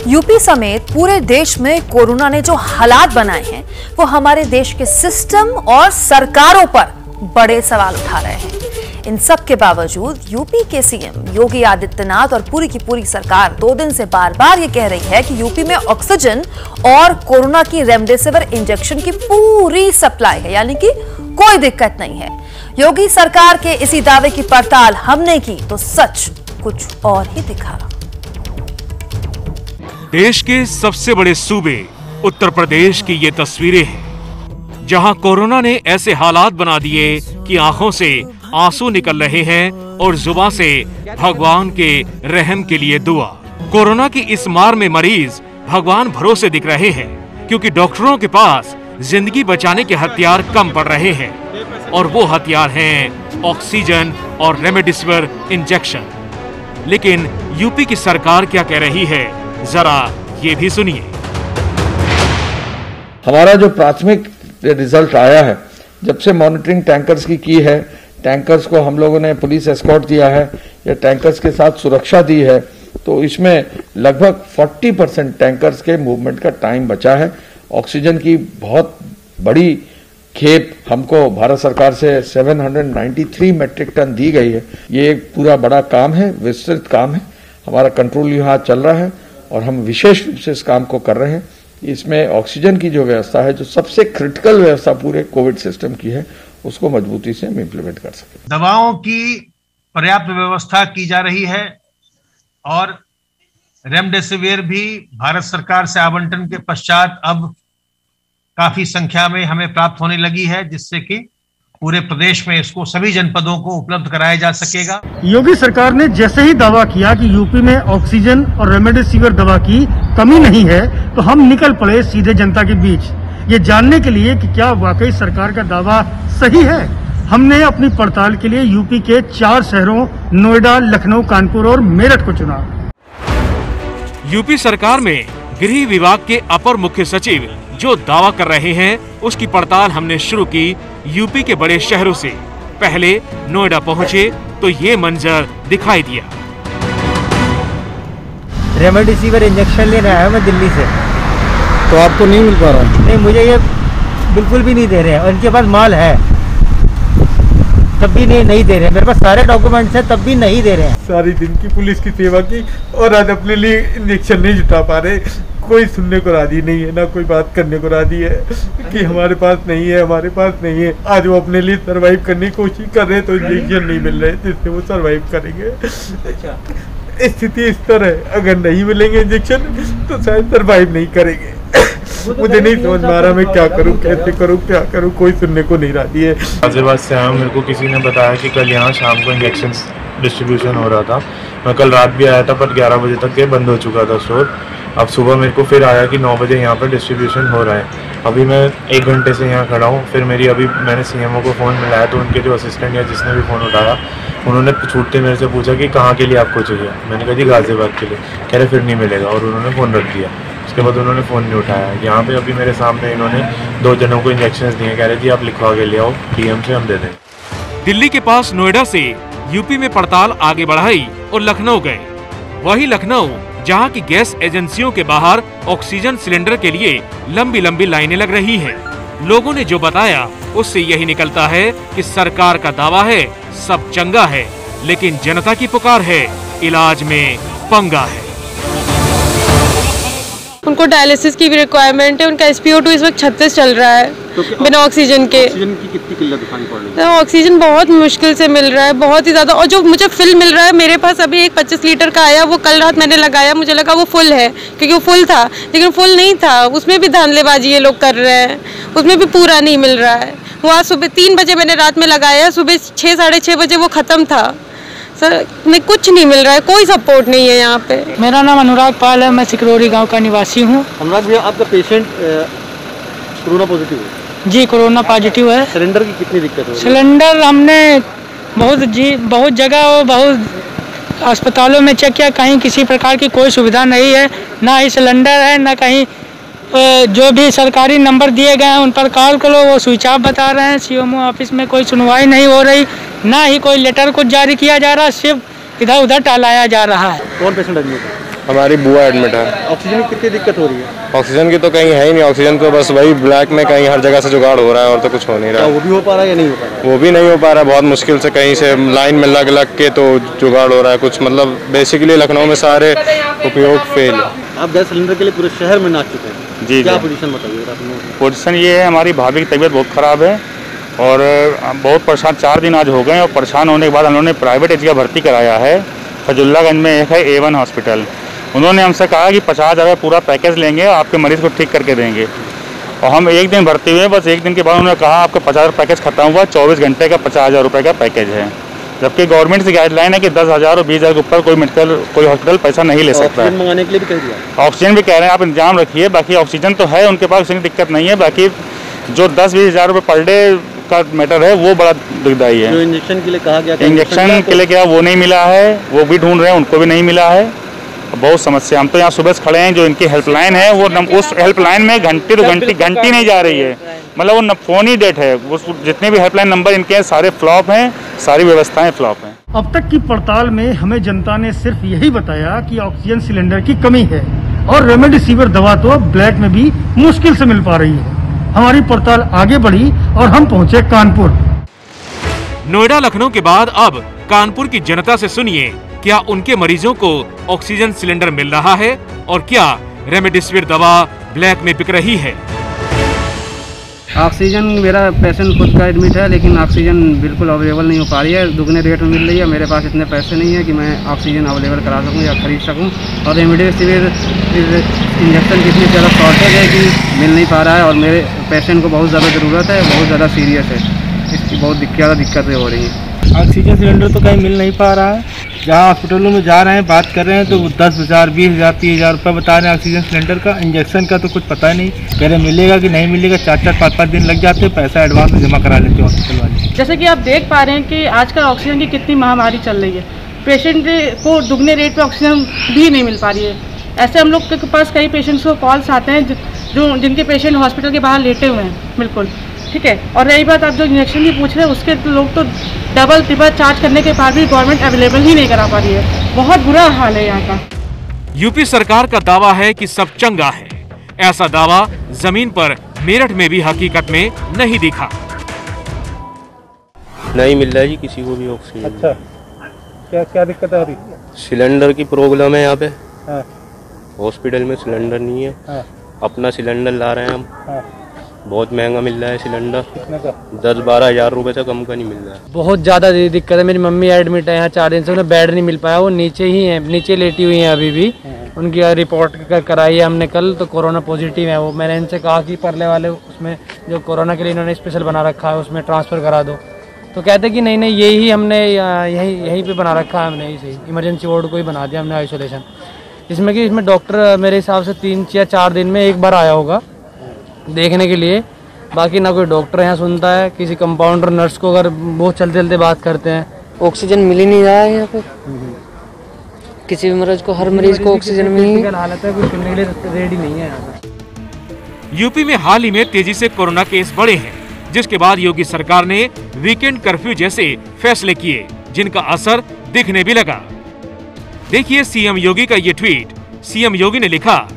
UP समेत पूरे देश में कोरोना ने जो हालात बनाए हैं वो हमारे देश के सिस्टम और सरकारों पर बड़े सवाल उठा रहे हैं। इन सब के बावजूद यूपी के सीएम योगी आदित्यनाथ और पूरी की पूरी सरकार 2 दिन से बार बार ये कह रही है कि यूपी में ऑक्सीजन और कोरोना की रेमडेसिविर इंजेक्शन की पूरी सप्लाई है, यानी कि कोई दिक्कत नहीं है। योगी सरकार के इसी दावे की पड़ताल हमने की तो सच कुछ और ही दिखा। देश के सबसे बड़े सूबे उत्तर प्रदेश की ये तस्वीरें हैं, जहां कोरोना ने ऐसे हालात बना दिए कि आंखों से आंसू निकल रहे हैं और जुबान से भगवान के रहम के लिए दुआ। कोरोना की इस मार में मरीज भगवान भरोसे दिख रहे हैं, क्योंकि डॉक्टरों के पास जिंदगी बचाने के हथियार कम पड़ रहे हैं, और वो हथियार हैं ऑक्सीजन और रेमडेसिविर इंजेक्शन। लेकिन यूपी की सरकार क्या कह रही है, जरा ये भी सुनिए। हमारा जो प्राथमिक रिजल्ट आया है, जब से मॉनिटरिंग टैंकर्स की है, टैंकर्स को हम लोगों ने पुलिस एस्कॉर्ट दिया है या टैंकर्स के साथ सुरक्षा दी है, तो इसमें लगभग 40% टैंकर्स के मूवमेंट का टाइम बचा है। ऑक्सीजन की बहुत बड़ी खेप हमको भारत सरकार से 793 मेट्रिक टन दी गई है। ये एक पूरा बड़ा काम है, विस्तृत काम है। हमारा कंट्रोल यहाँ चल रहा है और हम विशेष रूप से इस काम को कर रहे हैं। इसमें ऑक्सीजन की जो व्यवस्था है, जो सबसे क्रिटिकल व्यवस्था पूरे कोविड सिस्टम की है, उसको मजबूती से हम इम्प्लीमेंट कर सकें। दवाओं की पर्याप्त व्यवस्था की जा रही है और रेमडेसिविर भी भारत सरकार से आवंटन के पश्चात अब काफी संख्या में हमें प्राप्त होने लगी है, जिससे कि पूरे प्रदेश में इसको सभी जनपदों को उपलब्ध कराया जा सकेगा। योगी सरकार ने जैसे ही दावा किया कि यूपी में ऑक्सीजन और रेमडेसिविर दवा की कमी नहीं है, तो हम निकल पड़े सीधे जनता के बीच, ये जानने के लिए कि क्या वाकई सरकार का दावा सही है। हमने अपनी पड़ताल के लिए यूपी के 4 शहरों नोएडा, लखनऊ, कानपुर और मेरठ को चुना। यूपी सरकार में गृह विभाग के अपर मुख्य सचिव जो दावा कर रहे हैं, उसकी पड़ताल हमने शुरू की यूपी के बड़े शहरों से। पहले नोएडा पहुंचे तो ये मंजर दिखाई दिया। रेमडेसिविर इंजेक्शन लेने आया मैं दिल्ली से। तो आपको नहीं मिल पा रहा? नहीं, मुझे ये बिल्कुल भी नहीं दे रहे हैं, और इनके पास माल है तब भी नहीं दे रहे हैं। मेरे पास सारे डॉक्यूमेंट्स हैं, तब भी नहीं दे रहे हैं। सारी दिन की पुलिस की सेवा की और आज अपने लिए इंजेक्शन नहीं जुटा पा रहे। कोई सुनने को राजी नहीं है, ना कोई बात करने को राजी है कि हमारे पास नहीं है, हमारे पास नहीं है। आज वो अपने लिए सर्वाइव करने की कोशिश कर रहे हैं, तो इंजेक्शन नहीं मिल रहे जिससे वो सर्वाइव करेंगे। स्थिति इस तरह है, अगर नहीं मिलेंगे इंजेक्शन तो शायद सर्वाइव नहीं करेंगे। मुझे नहीं समझ में आ रहा मैं क्या करूं, कैसे करूं, क्या करूं, कोई सुनने को नहीं राजी है। गाजियाबाद से आया, मेरे को किसी ने बताया कि कल यहाँ शाम को इंजेक्शन डिस्ट्रीब्यूशन हो रहा था। मैं कल रात भी आया था, पर 11 बजे तक ये बंद हो चुका था स्टोर। अब सुबह मेरे को फिर आया कि 9 बजे यहाँ पर डिस्ट्रीब्यूशन हो रहा है। अभी मैं 1 घंटे से यहाँ खड़ा हूँ। फिर मैंने सीएमओ को फ़ोन मिलाया, तो उनके जो असिस्टेंट या जिसने भी फ़ोन उठाया, उन्होंने छूटते मेरे से पूछा कि कहाँ के लिए आपको चाहिए। मैंने कहा जी गाजियाबाद के लिए। कह रहे फिर नहीं मिलेगा, और उन्होंने फ़ोन रख दिया। उसके बाद उन्होंने फ़ोन नहीं उठाया। यहाँ पे अभी मेरे सामने इन्होंने 2 जनों को इंजेक्शन दिए। कह रहे जी आप लिखवा के ले आओ, डीएम से हम दे दें। दिल्ली के पास नोएडा से यूपी में पड़ताल आगे बढ़ाई और लखनऊ गए। वही लखनऊ, जहां की गैस एजेंसियों के बाहर ऑक्सीजन सिलेंडर के लिए लंबी लंबी लाइनें लग रही हैं। लोगों ने जो बताया उससे यही निकलता है कि सरकार का दावा है सब चंगा है, लेकिन जनता की पुकार है इलाज में पंगा है। उनको डायलिसिस की भी रिक्वायरमेंट है। उनका SpO2 इस वक्त 36 चल रहा है, तो बिना ऑक्सीजन के। ऑक्सीजन की कितनी किल्लत दिखानी पड़ रही है? तो ऑक्सीजन बहुत मुश्किल से मिल रहा है, बहुत ही ज़्यादा। और जो मुझे फिल मिल रहा है, मेरे पास अभी एक 25 लीटर का आया, वो कल रात मैंने लगाया, मुझे लगा वो फुल है, क्योंकि वो फुल था, लेकिन फुल नहीं था। उसमें भी धांधलेबाजी ये लोग कर रहे हैं, उसमें भी पूरा नहीं मिल रहा है। वो आज सुबह 3 बजे मैंने रात में लगाया, सुबह 6 साढ़े 6 बजे वो ख़त्म था। सर नहीं, कुछ नहीं मिल रहा है, कोई सपोर्ट नहीं है यहाँ पे। मेरा नाम अनुराग पाल है, मैं सिकरौरी गांव का निवासी हूँ। अनुराग भैया, आपका पेशेंट कोरोना पॉजिटिव है? जी, कोरोना पॉजिटिव है। सिलेंडर की कितनी दिक्कत है? सिलेंडर हमने बहुत जगह और बहुत अस्पतालों में चेक किया, कहीं किसी प्रकार की कोई सुविधा नहीं है, ना ही सिलेंडर है, ना कहीं जो भी सरकारी नंबर दिए गए हैं उन पर कॉल करो, वो स्विच ऑफ बता रहे हैं। सीएमओ ऑफिस में कोई सुनवाई नहीं हो रही, ना ही कोई लेटर कुछ जारी किया जा रहा, सिर्फ इधर उधर टालाया जा रहा है। कौन पेशेंट एडमिट है? हमारी बुआ एडमिट है। ऑक्सीजन की कितनी दिक्कत हो रही है? ऑक्सीजन की तो कहीं है ही नहीं, ऑक्सीजन तो बस वही ब्लैक में कहीं हर जगह से जुगाड़ हो रहा है और तो कुछ हो नहीं रहा। वो भी हो पा रहा है या नहीं हो पा रहा है? वो भी नहीं हो पा रहा है, बहुत मुश्किल से कहीं से लाइन में लग लग के तो जुगाड़ हो रहा है कुछ, मतलब बेसिकली लखनऊ में सारे उपयोग फेल है। आप गैस सिलेंडर के लिए पूरे शहर में नाच चुके हैं जी। क्या पोजीशन बताइए? पोजीशन ये है, हमारी भाभी की तबीयत बहुत ख़राब है और बहुत परेशान, 4 दिन आज हो गए और परेशान होने के बाद हम लोगों ने प्राइवेट जगह भर्ती कराया है। फजुल्लागंज में एक है A1 हॉस्पिटल। उन्होंने हमसे कहा कि 50,000 पूरा पैकेज लेंगे, आपके मरीज़ को ठीक करके देंगे। और हम 1 दिन भर्ती हुए, बस 1 दिन के बाद उन्होंने कहा आपका 50,000 पैकेज खत्म हुआ, 24 घंटे का 50,000 रुपये का पैकेज है। जबकि गवर्नमेंट की गाइडलाइन है कि 10,000 और 20,000 के ऊपर कोई हॉस्पिटल पैसा नहीं ले सकता है। मंगाने के लिए भी कह दिया, ऑक्सीजन भी कह रहे हैं आप इंतजाम रखिए। बाकी ऑक्सीजन तो है उनके पास, उसकी दिक्कत नहीं है। बाकी जो 10-20 हज़ार रुपये पर डे का मैटर है वो बड़ा दुखदायी है। जो इंजेक्शन के लिए कहा गया, इंजेक्शन के लिए क्या वो नहीं मिला है, वो भी ढूंढ रहे हैं, उनको भी नहीं मिला है। बहुत समस्या। हम तो यहाँ सुबह से खड़े हैं, जो इनकी हेल्पलाइन है वो उस हेल्पलाइन में घंटी नहीं जा रही है, मतलब वो फोन ही डेट है। वो जितने भी हेल्पलाइन नंबर इनके हैं सारे फ्लॉप हैं, सारी व्यवस्थाएं फ्लॉप हैं। अब तक की पड़ताल में हमें जनता ने सिर्फ यही बताया कि ऑक्सीजन सिलेंडर की कमी है और रेमडेसिविर दवा तो ब्लैक में भी मुश्किल से मिल पा रही है। हमारी पड़ताल आगे बढ़ी और हम पहुंचे कानपुर। नोएडा लखनऊ के बाद अब कानपुर की जनता से सुनिए, क्या उनके मरीजों को ऑक्सीजन सिलेंडर मिल रहा है और क्या रेमडेसिविर दवा ब्लैक में बिक रही है। ऑक्सीजन, मेरा पेशेंट खुद का एडमिट है लेकिन ऑक्सीजन बिल्कुल अवेलेबल नहीं हो पा रही है, दुगने रेट में मिल रही है। मेरे पास इतने पैसे नहीं है कि मैं ऑक्सीजन अवेलेबल करा सकूं या खरीद सकूं। और रेमडेसिविर इंजेक्शन की इतनी ज़्यादा शॉर्टेज है कि मिल नहीं पा रहा है और मेरे पेशेंट को बहुत ज़्यादा ज़रूरत है, बहुत ज़्यादा सीरियस है, इसकी बहुत ज़्यादा दिक्कतें हो रही हैं। ऑक्सीजन सिलेंडर तो कहीं मिल नहीं पा रहा है। जहाँ हॉस्पिटलों में जा रहे हैं, बात कर रहे हैं तो वो 10,000, 20,000, 30,000 रुपये बता रहे हैं ऑक्सीजन सिलेंडर का। इंजेक्शन का तो कुछ पता नहीं, कह रहे मिलेगा कि नहीं मिलेगा। 4-4, 5-5 दिन लग जाते हैं, पैसा एडवांस में जमा करा लेते हैं हॉस्पिटल वाले। जैसे कि आप देख पा रहे हैं कि आजकल ऑक्सीजन की कितनी महामारी चल रही है, पेशेंट को दुगने रेट पे ऑक्सीजन भी नहीं मिल पा रही है। ऐसे हम लोग के पास कई पेशेंट्स को कॉल्स आते हैं जो जिनके पेशेंट हॉस्पिटल के बाहर लेटे हुए हैं, बिल्कुल ठीक है। और रही बात आप जो इंजेक्शन की पूछ रहे हैं, उसके लोग तो डबल ट्रिपल चार्ज करने के बाद भी गवर्नमेंट अवेलेबल ही नहीं करा पा रही है। बहुत बुरा हाल है यहाँ का। यूपी सरकार का दावा है कि सब चंगा है। ऐसा दावा जमीन पर मेरठ में भी हकीकत में नहीं दिखा। नहीं मिल रहा है जी किसी को भी ऑक्सीजन। अच्छा, क्या दिक्कत आ रही? सिलेंडर की प्रॉब्लम है यहाँ पे। हॉस्पिटल में सिलेंडर नहीं है। अपना सिलेंडर ला रहे हैं हम। बहुत महंगा मिल रहा है सिलेंडर। 10-12 हज़ार रुपए से कम का नहीं मिल रहा है। बहुत ज़्यादा दिक्कत है। मेरी मम्मी एडमिट है यहाँ 4 दिन से, उन्हें बेड नहीं मिल पाया, वो नीचे ही है, नीचे लेटी हुई हैं अभी भी। उनकी रिपोर्ट कराई है हमने कल, तो कोरोना पॉजिटिव है वो। मैंने इनसे कहा कि परले वाले उसमें जो कोरोना के लिए इन्होंने स्पेशल बना रखा है उसमें ट्रांसफ़र करा दो, तो कहते कि नहीं यही हमने यहीं पे बना रखा है, हमने यही इमरजेंसी वार्ड को ही बना दिया हमने आइसोलेशन। इसमें कि इसमें डॉक्टर मेरे हिसाब से 3 या 4 दिन में एक बार आया होगा देखने के लिए। बाकी ना कोई डॉक्टर यहाँ सुनता है, किसी कंपाउंडर नर्स को अगर बहुत चलते चलते बात करते हैं। ऑक्सीजन मिल ही नहीं रहा है यहाँ पे किसी भी मरीज को, हर मरीज को ऑक्सीजन मिली हालत है, कोई सुनने के लिए रेडी नहीं है यहाँ पे। यूपी में हाल ही में तेजी से कोरोना केस बढ़े हैं, जिसके बाद योगी सरकार ने वीकेंड कर्फ्यू जैसे फैसले किए, जिनका असर दिखने भी लगा। देखिए सीएम योगी का ये ट्वीट। सीएम योगी ने लिखा,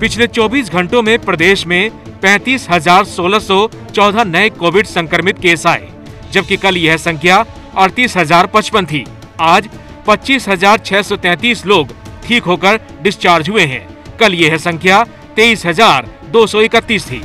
पिछले 24 घंटों में प्रदेश में 35,1614 नए कोविड संक्रमित केस आए, जबकि कल यह संख्या 38,055 थी। आज 25,633 लोग ठीक होकर डिस्चार्ज हुए हैं। कल यह संख्या 23,231 थी।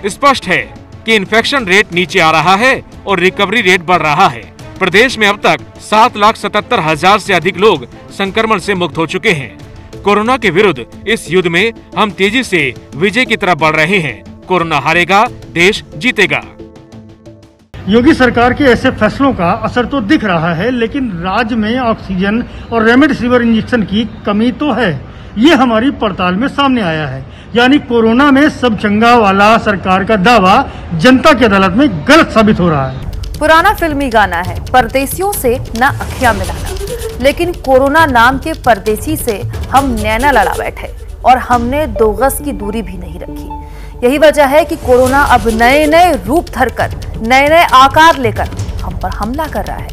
स्पष्ट है कि इन्फेक्शन रेट नीचे आ रहा है और रिकवरी रेट बढ़ रहा है। प्रदेश में अब तक 7,77,000 से अधिक लोग संक्रमण से मुक्त हो चुके हैं। कोरोना के विरुद्ध इस युद्ध में हम तेजी से विजय की तरफ बढ़ रहे हैं। कोरोना हारेगा, देश जीतेगा। योगी सरकार के ऐसे फैसलों का असर तो दिख रहा है, लेकिन राज्य में ऑक्सीजन और रेमडेसिविर इंजेक्शन की कमी तो है। ये हमारी पड़ताल में सामने आया है। यानी कोरोना में सब चंगा वाला सरकार का दावा जनता की अदालत में गलत साबित हो रहा है। पुराना फिल्मी गाना है, परदेसियों से ना अखियां मिलाना, लेकिन कोरोना नाम के परदेसी से हम नैना लड़ा बैठे और हमने 2 गज की दूरी भी नहीं रखी। यही वजह है कि कोरोना अब नए नए रूप धरकर, नए नए आकार लेकर हम पर हमला कर रहा है।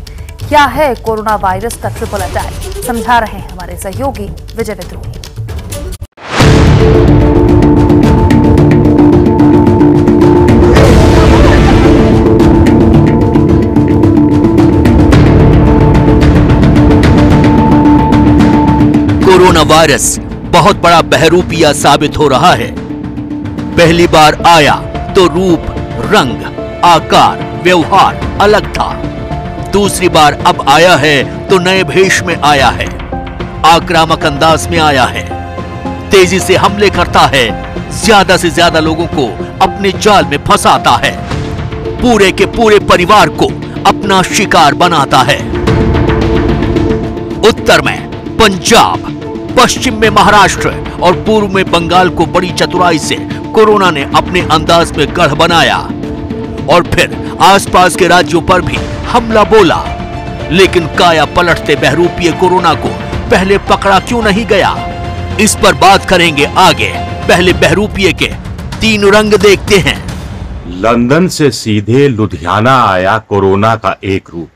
क्या है कोरोना वायरस का ट्रिपल अटैक, समझा रहे हैं हमारे सहयोगी विजय विद्रोही। कोरोना वायरस बहुत बड़ा बहरूपिया साबित हो रहा है। पहली बार आया तो रूप, रंग, आकार, व्यवहार अलग था। दूसरी बार अब आया है तो नए भेष में आया है, आक्रामक अंदाज में आया है, तेजी से हमले करता है, ज्यादा से ज्यादा लोगों को अपने जाल में फंसाता है, पूरे के पूरे परिवार को अपना शिकार बनाता है। उत्तर में पंजाब, पश्चिम में महाराष्ट्र और पूर्व में बंगाल को बड़ी चतुराई से कोरोना ने अपने अंदाज में गढ़ बनाया और फिर आसपास के राज्यों पर भी हमला बोला। लेकिन काया पलटते बहरूपीय कोरोना को पहले पकड़ा क्यों नहीं गया, इस पर बात करेंगे आगे। पहले बहरूपीय के 3 रंग देखते हैं। लंदन से सीधे लुधियाना आया कोरोना का एक रूप।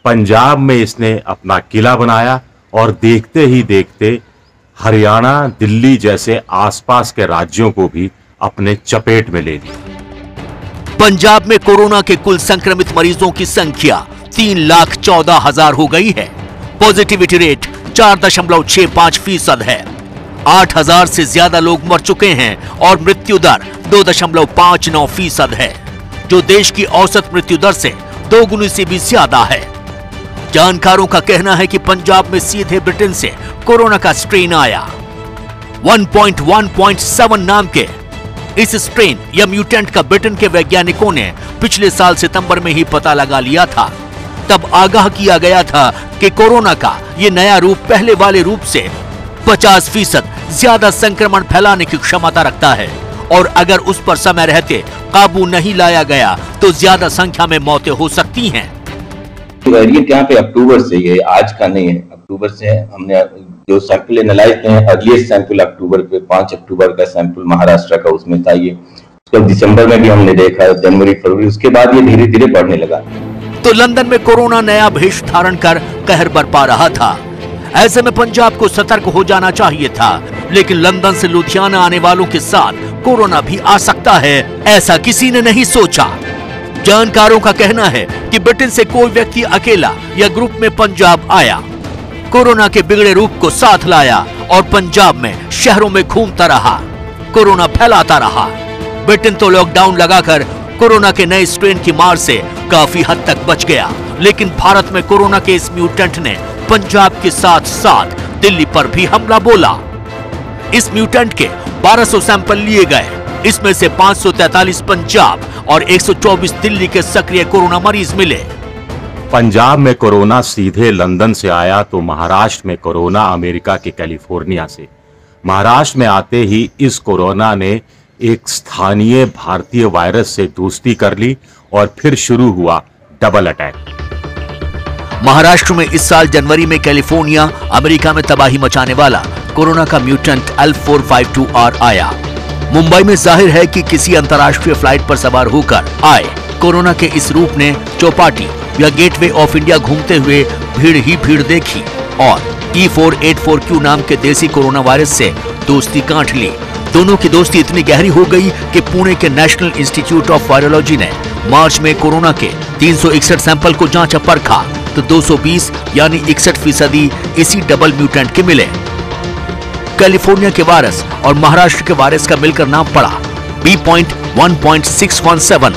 पंजाब में इसने अपना किला बनाया और देखते ही देखते हरियाणा, दिल्ली जैसे आसपास के राज्यों को भी अपने चपेट में ले लिया। पंजाब में कोरोना के कुल संक्रमित मरीजों की संख्या 3,14,000 हो गई है। पॉजिटिविटी रेट 4.65% है। 8,000 से ज्यादा लोग मर चुके हैं और मृत्यु दर 2.59% है, जो देश की औसत मृत्यु दर से 2 गुनी से भी ज्यादा है। जानकारों का कहना है कि पंजाब में सीधे ब्रिटेन से कोरोना का स्ट्रेन आया। 1.1.7 नाम के इस स्ट्रेन या म्यूटेंट का ब्रिटेन के वैज्ञानिकों ने पिछले साल सितंबर में ही पता लगा लिया था। तब आगाह किया गया था कि कोरोना का ये नया रूप पहले वाले रूप से 50% ज्यादा संक्रमण फैलाने की क्षमता रखता है और अगर उस पर समय रहते काबू नहीं लाया गया तो ज्यादा संख्या में मौतें हो सकती हैं। वेरिएंट यहाँ पे अक्टूबर से, ये आज का नहीं है, अक्टूबर से हमने जो सैंपल एनालाइज किए हैं, अर्लीस्ट सैंपल अक्टूबर पे 5 अक्टूबर का सैंपल महाराष्ट्र का उसमें था ये। उसको दिसंबर में भी हमने देखा, जनवरी, फरवरी, उसके बाद ये धीरे धीरे बढ़ने लगा। तो लंदन में कोरोना नया भेष धारण कर कहर बरपा रहा था। ऐसे में पंजाब को सतर्क हो जाना चाहिए था, लेकिन लंदन से लुधियाना आने वालों के साथ कोरोना भी आ सकता है, ऐसा किसी ने नहीं सोचा। जानकारों का कहना है कि ब्रिटेन से कोई व्यक्ति अकेला या ग्रुप में पंजाब आया, कोरोना के बिगड़े रूप को साथ लाया और पंजाब में शहरों में घूमता रहा, कोरोना फैलाता रहा। ब्रिटेन तो लॉकडाउन लगाकर कोरोना के नए स्ट्रेन की मार से काफी हद तक बच गया, लेकिन भारत में कोरोना के इस म्यूटेंट ने पंजाब के साथ साथ दिल्ली पर भी हमला बोला। इस म्यूटेंट के 1200 सैंपल लिए गए, इसमें से 543 पंजाब और 124 दिल्ली के सक्रिय कोरोना मरीज मिले। पंजाब में कोरोना सीधे लंदन से आया तो महाराष्ट्र में कोरोना अमेरिका के कैलिफोर्निया से। महाराष्ट्र में आते ही इस कोरोना ने एक स्थानीय भारतीय वायरस से दोस्ती कर ली और फिर शुरू हुआ डबल अटैक। महाराष्ट्र में इस साल जनवरी में कैलिफोर्निया, अमेरिका में तबाही मचाने वाला कोरोना का म्यूटेंट L452R आया। मुंबई में जाहिर है कि किसी अंतर्राष्ट्रीय फ्लाइट पर सवार होकर आए कोरोना के इस रूप ने चौपाटी या गेटवे ऑफ इंडिया घूमते हुए भीड़ ही भीड़ देखी और E484Q नाम के देसी कोरोना वायरस से दोस्ती गांठ ली। दोनों की दोस्ती इतनी गहरी हो गई कि पुणे के नेशनल इंस्टीट्यूट ऑफ वायरोलॉजी ने मार्च में कोरोना के 361 सैंपल को जांचा परखा तो 220 यानी 61% इसी डबल म्यूटेंट के मिले। कैलिफोर्निया के वायरस और महाराष्ट्र के वायरस का मिलकर नाम पड़ा B.1.617।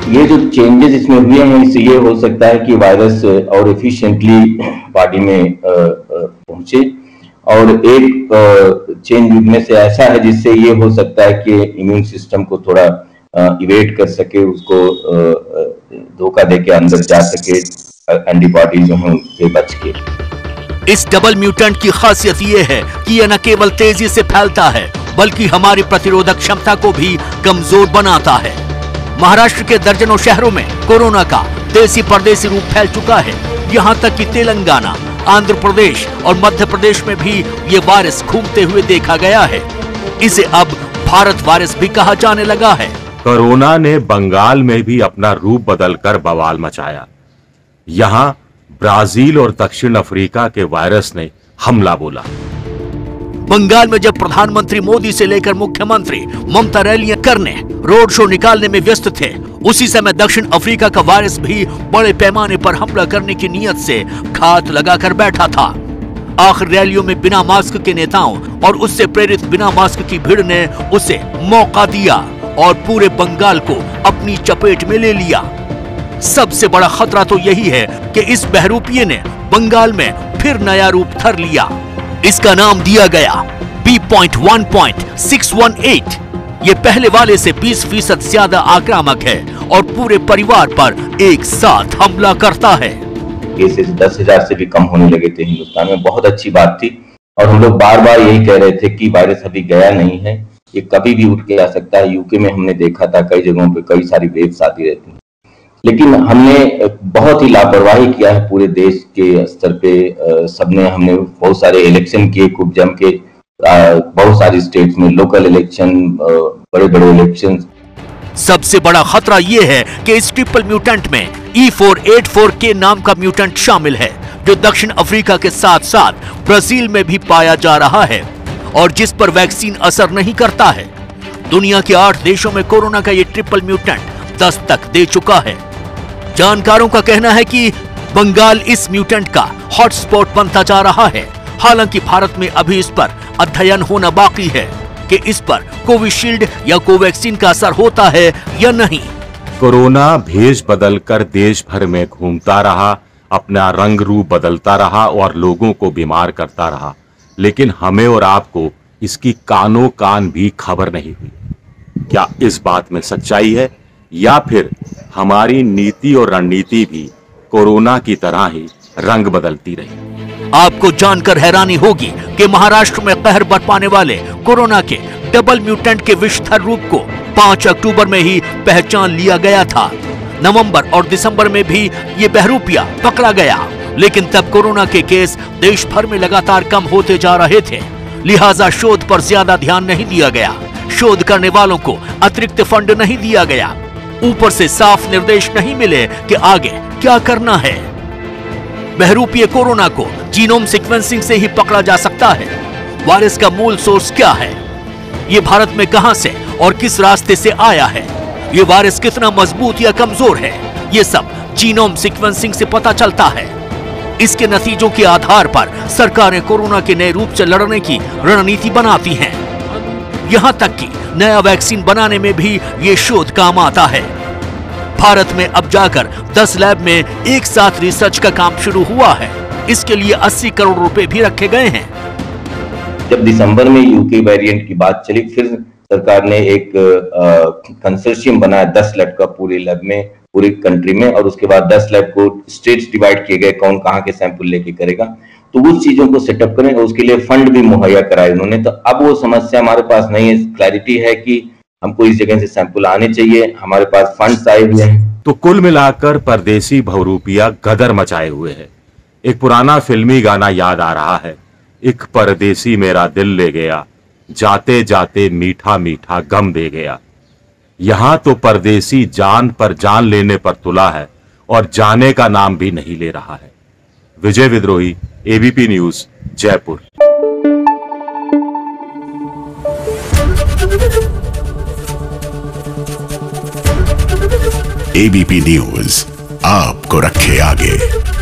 ये जो चेंजेस इसमें हुए हैं, इससे ये हो सकता है कि वायरस और एफिशिएंटली बॉडी में पहुंचे, और एक चेंज में से ऐसा है जिससे ये हो सकता है कि इम्यून सिस्टम को थोड़ा इवेट कर सके, उसको धोखा देके अंदर जा सके, एंटीबॉडी जो है उनसे बच के। इस डबल म्यूटेंट की खासियत ये है कि यह न केवल तेजी से फैलता है बल्कि हमारी प्रतिरोधक क्षमता को भी कमजोर बनाता है। महाराष्ट्र के दर्जनों शहरों में कोरोना का देसी परदेसी रूप फैल चुका है। यहाँ तक कि तेलंगाना, आंध्र प्रदेश और मध्य प्रदेश में भी ये वायरस घूमते हुए देखा गया है। इसे अब भारत वायरस भी कहा जाने लगा है। कोरोना ने बंगाल में भी अपना रूप बदलकर बवाल मचाया। यहां ब्राजील और दक्षिण अफ्रीका के वायरस ने हमला बोला। बंगाल में जब प्रधानमंत्री मोदी से लेकर मुख्यमंत्री ममता रैलियां करने, रोड शो निकालने में व्यस्त थे, उसी समय दक्षिण अफ्रीका का वायरस भी बड़े पैमाने पर हमला करने की नीयत से घात लगाकर बैठा था। आखिर रैलियों में बिना मास्क के नेताओं और उससे प्रेरित बिना मास्क की भीड़ ने उसे मौका दिया और पूरे बंगाल को अपनी चपेट में ले लिया। सबसे बड़ा खतरा तो यही है कि इस बहरूपिये ने बंगाल में फिर नया रूप धर लिया। इसका नाम दिया गया B.1.618। ये पहले वाले से 20% ज्यादा आक्रामक है और पूरे परिवार पर एक साथ हमला करता है। केसेस 10,000 से भी कम होने लगे थे हिंदुस्तान में, बहुत अच्छी बात थी। और हम लोग बार बार यही कह रहे थे कि वायरस अभी गया नहीं है, ये कभी भी उठ के आ सकता है। यूके में हमने देखा था कई जगहों पे कई सारी वेव्स आती रहती हैं, लेकिन हमने बहुत ही लापरवाही किया है पूरे देश के स्तर पे। सबने हमने बहुत सारे इलेक्शन किए खूब जम के, बहुत सारी स्टेट्स में लोकल इलेक्शन, बड़े बड़े इलेक्शन। सबसे बड़ा खतरा यह है कि इस ट्रिपल म्यूटेंट में E484K नाम का म्यूटेंट शामिल है, जो दक्षिण अफ्रीका के साथ साथ ब्राजील में भी पाया जा रहा है और जिस पर वैक्सीन असर नहीं करता है। दुनिया के 8 देशों में कोरोना का ये ट्रिपल म्यूटेंट दस्तक दे चुका है। जानकारों का कहना है कि बंगाल इस म्यूटेंट का हॉटस्पॉट बनता जा रहा है। हालांकि भारत में अभी इस पर अध्ययन होना बाकी है कि इस पर कोविशील्ड या कोवैक्सीन का असर होता है या नहीं। कोरोना भेष बदलकर देश भर में घूमता रहा, अपना रंग रूप बदलता रहा और लोगों को बीमार करता रहा, लेकिन हमें और आपको इसकी कानों कान भी खबर नहीं हुई। क्या इस बात में सच्चाई है या फिर हमारी नीति और रणनीति भी कोरोना की तरह ही रंग बदलती रही? आपको जानकर हैरानी होगी कि महाराष्ट्र में कहर बरपाने वाले कोरोना के डबल म्यूटेंट के विषधर रूप को 5 अक्टूबर में ही पहचान लिया गया था। नवंबर और दिसंबर में भी ये बहरूपिया पकड़ा गया, लेकिन तब कोरोना के केस देश भर में लगातार कम होते जा रहे थे, लिहाजा शोध पर ज्यादा ध्यान नहीं दिया गया। शोध करने वालों को अतिरिक्त फंड नहीं दिया गया, ऊपर से साफ निर्देश नहीं मिले कि आगे क्या करना है। बहरूपिये कोरोना को जीनोम सीक्वेंसिंग से ही पकड़ा जा सकता है। वायरस का मूल सोर्स क्या है? ये भारत में कहां से और किस रास्ते से आया है? ये वायरस कितना मजबूत या कमजोर है? ये सब जीनोम सीक्वेंसिंग से पता चलता है। इसके नतीजों के आधार पर सरकारें कोरोना के नए रूप से लड़ने की रणनीति बनाती हैं। यहां तक कि नया वैक्सीन बनाने में भी ये शोध काम आता है। भारत में अब जाकर 10 लैब में एक साथ रिसर्च का काम शुरू हुआ है। इसके लिए 80 करोड़ रुपए भी रखे गए हैं। जब दिसंबर में यूके वेरिएंट की बात चली, फिर सरकार ने एक कंसोर्शियम बनाया 10 लैब का पूरे लैब में, पूरी कंट्री में, और उसके बाद 10 लैब को स्टेट्स डिवाइड किए गए, कौन कहाँ के सैंपल लेके करेगा। तो उस चीजों को सेटअप करें और उसके लिए फंड भी मुहैया कराए उन्होंने। तो अब वो समस्या हमारे पास नहीं है, क्लैरिटी है कि हमको इस जगह से सैंपल आने चाहिए, हमारे पास फंड्स आए हुए हैं। तो कुल मिलाकर परदेसी बहुरूपिया गदर मचाए हुए है। एक पुराना फिल्मी गाना याद आ रहा है, एक परदेसी मेरा दिल ले गया, जाते जाते मीठा मीठा गम दे गया। यहां तो परदेसी जान पर जान लेने पर तुला है और जाने का नाम भी नहीं ले रहा है। विजय विद्रोही, ABP news, Jaipur. ABP news आपको रखे आगे।